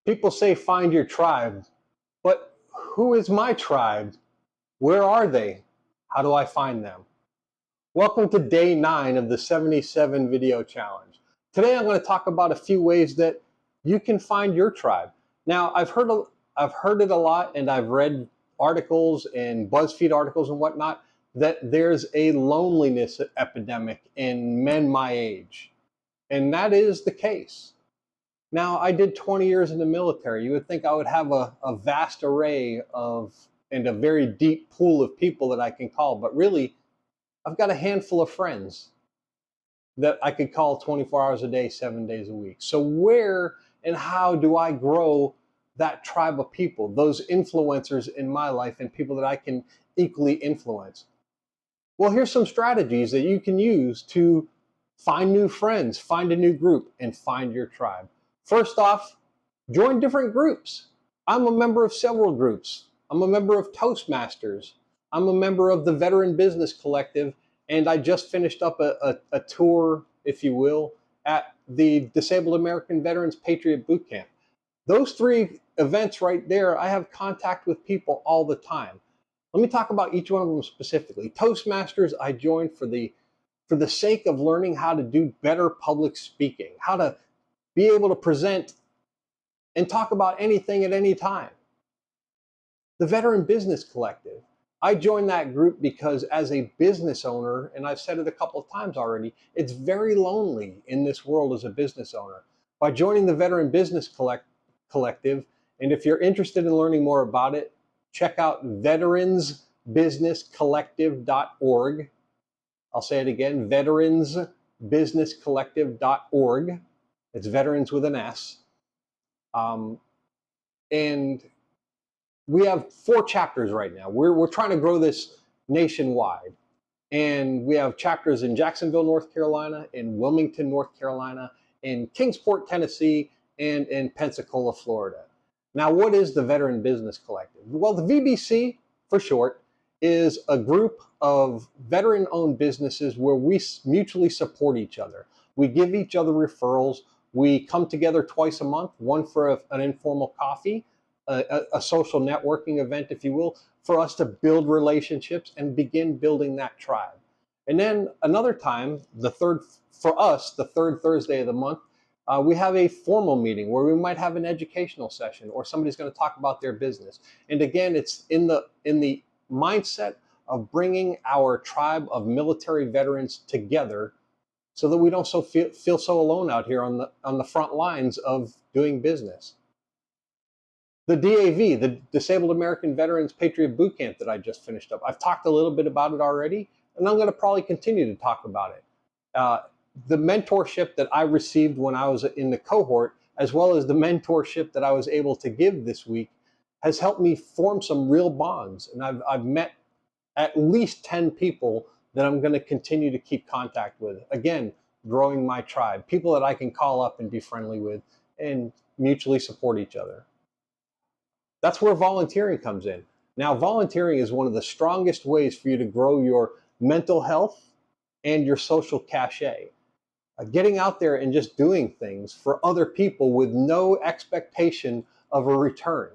People say find your tribe, but who is my tribe? Where are they? How do I find them? Welcome to day 9 of the 77 video challenge. Today I'm going to talk about a few ways that you can find your tribe. Now I've heard it a lot, and I've read articles and BuzzFeed articles and whatnot that there's a loneliness epidemic in men my age. And that is the case. Now, I did 20 years in the military. You would think I would have a vast array of and a very deep pool of people that I can call, but really, I've got a handful of friends that I could call 24 hours a day, 7 days a week. So where and how do I grow that tribe of people, those influencers in my life and people that I can equally influence? Well, here's some strategies that you can use to find new friends, find a new group, and find your tribe. First off, join different groups. I'm a member of several groups. I'm a member of Toastmasters. I'm a member of the Veteran Business Collective, and I just finished up a tour, if you will, at the Disabled American Veterans Patriot Boot Camp. Those 3 events right there, I have contact with people all the time. Let me talk about each one of them specifically. Toastmasters, I joined for the sake of learning how to do better public speaking, how to be able to present and talk about anything at any time. The Veteran Business Collective, I joined that group because as a business owner, and I've said it a couple of times already, it's very lonely in this world as a business owner. By joining the Veteran Business Collective, and if you're interested in learning more about it, check out veteransbusinesscollective.org. I'll say it again, veteransbusinesscollective.org. It's veterans with an S. And we have 4 chapters right now. We're trying to grow this nationwide. And we have chapters in Jacksonville, North Carolina, in Wilmington, North Carolina, in Kingsport, Tennessee, and in Pensacola, Florida. Now, what is the Veteran Business Collective? Well, the VBC, for short, is a group of veteran-owned businesses where we mutually support each other. We give each other referrals. We come together twice a month, one for an informal coffee, a social networking event, if you will, for us to build relationships and begin building that tribe. And then another time, the third Thursday of the month, we have a formal meeting where we might have an educational session or somebody's going to talk about their business. And again, it's in the mindset of bringing our tribe of military veterans together so that we don't feel so alone out here on the front lines of doing business. The DAV, the Disabled American Veterans Patriot Boot Camp that I just finished up, I've talked a little bit about it already, and I'm going to probably continue to talk about it. The mentorship that I received when I was in the cohort, as well as the mentorship that I was able to give this week, has helped me form some real bonds. And I've met at least 10 people that I'm going to continue to keep contact with. Again, growing my tribe, people that I can call up and be friendly with and mutually support each other. That's where volunteering comes in. Now, volunteering is one of the strongest ways for you to grow your mental health and your social cachet. Getting out there and just doing things for other people with no expectation of a return.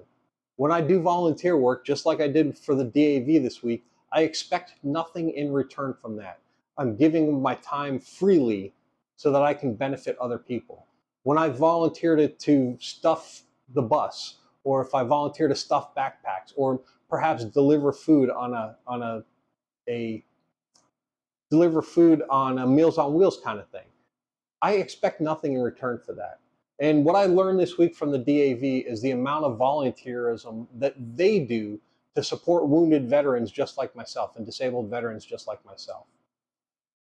When I do volunteer work, just like I did for the DAV this week, I expect nothing in return from that. I'm giving my time freely so that I can benefit other people. When I volunteered to stuff the bus, or if I volunteer to stuff backpacks, or perhaps deliver food on a Meals on Wheels kind of thing, I expect nothing in return for that. And what I learned this week from the DAV is the amount of volunteerism that they do to support wounded veterans just like myself and disabled veterans just like myself.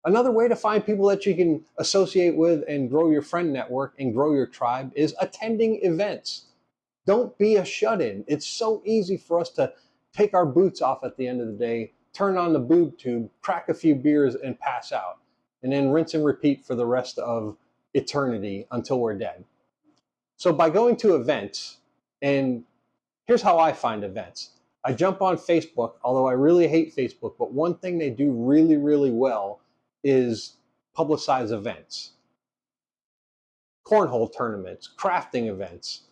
Another way to find people that you can associate with and grow your friend network and grow your tribe is attending events. Don't be a shut-in. It's so easy for us to take our boots off at the end of the day, turn on the boob tube, crack a few beers, and pass out, and then rinse and repeat for the rest of eternity until we're dead. So by going to events, and here's how I find events. I jump on Facebook, although I really hate Facebook, but one thing they do really, really well is publicize events. Cornhole tournaments, crafting events,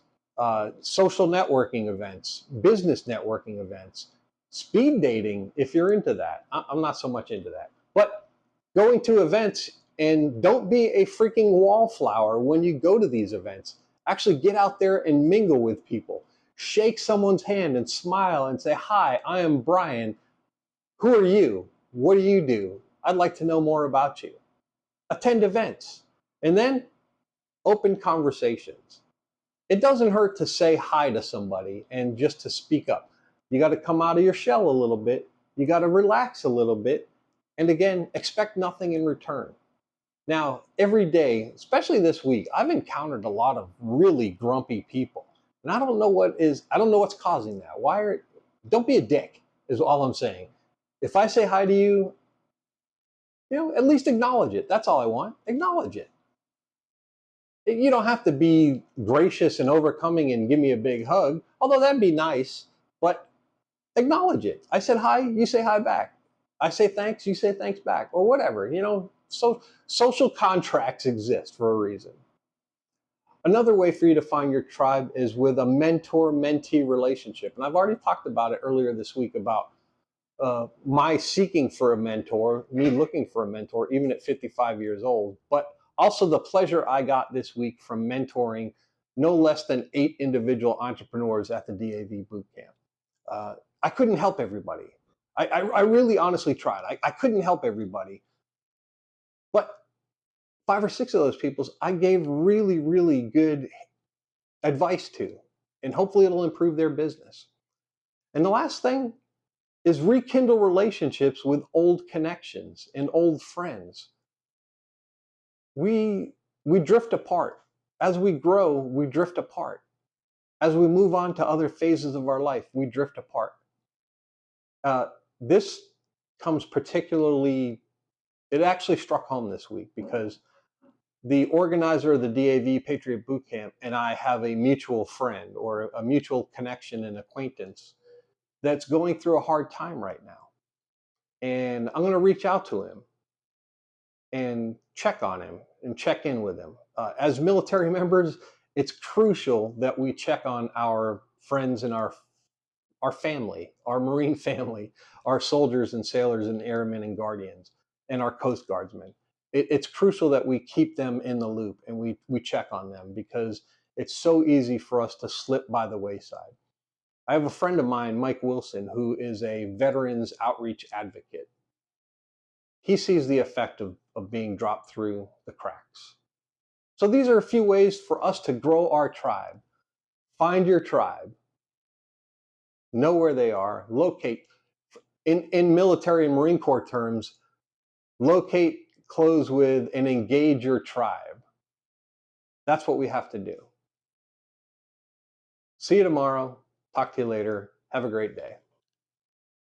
social networking events, business networking events, speed dating, if you're into that. I'm not so much into that. But going to events, and don't be a freaking wallflower when you go to these events. Actually get out there and mingle with people. Shake someone's hand and smile and say, "Hi, I am Brian. Who are you? What do you do? I'd like to know more about you." Attend events. And then open conversations. It doesn't hurt to say hi to somebody and just to speak up. You got to come out of your shell a little bit. You got to relax a little bit. And again, expect nothing in return. Now, every day, especially this week, I've encountered a lot of really grumpy people. And I don't know what's causing that. Don't be a dick, is all I'm saying. If I say hi to you, at least acknowledge it. That's all I want. Acknowledge it. You don't have to be gracious and overcoming and give me a big hug, although that'd be nice, but acknowledge it. I said hi, you say hi back. I say thanks, you say thanks back, or whatever. So social contracts exist for a reason. Another way for you to find your tribe is with a mentor-mentee relationship. And I've already talked about it earlier this week about my seeking for a mentor, me looking for a mentor, even at 55 years old, but also the pleasure I got this week from mentoring no less than 8 individual entrepreneurs at the DAV Bootcamp. I couldn't help everybody. I really honestly tried. I couldn't help everybody. But 5 or 6 of those people I gave really, really good advice to, and hopefully it'll improve their business. And the last thing is rekindle relationships with old connections and old friends. We drift apart. As we grow, we drift apart. As we move on to other phases of our life, we drift apart. This comes particularly, it actually struck home this week because the organizer of the DAV Patriot Bootcamp and I have a mutual friend or a mutual connection and acquaintance that's going through a hard time right now. And I'm going to reach out to him and check on him and check in with him. As military members, it's crucial that we check on our friends and our family, our Marine family, our soldiers and sailors and airmen and guardians, and our Coast Guardsmen. It's crucial that we keep them in the loop and we check on them because it's so easy for us to slip by the wayside. I have a friend of mine, Mike Wilson, who is a veterans outreach advocate. He sees the effect of being dropped through the cracks. So these are a few ways for us to grow our tribe. Find your tribe. Know where they are. Locate. In military and Marine Corps terms, locate, close with, and engage your tribe. That's what we have to do. See you tomorrow. Talk to you later. Have a great day.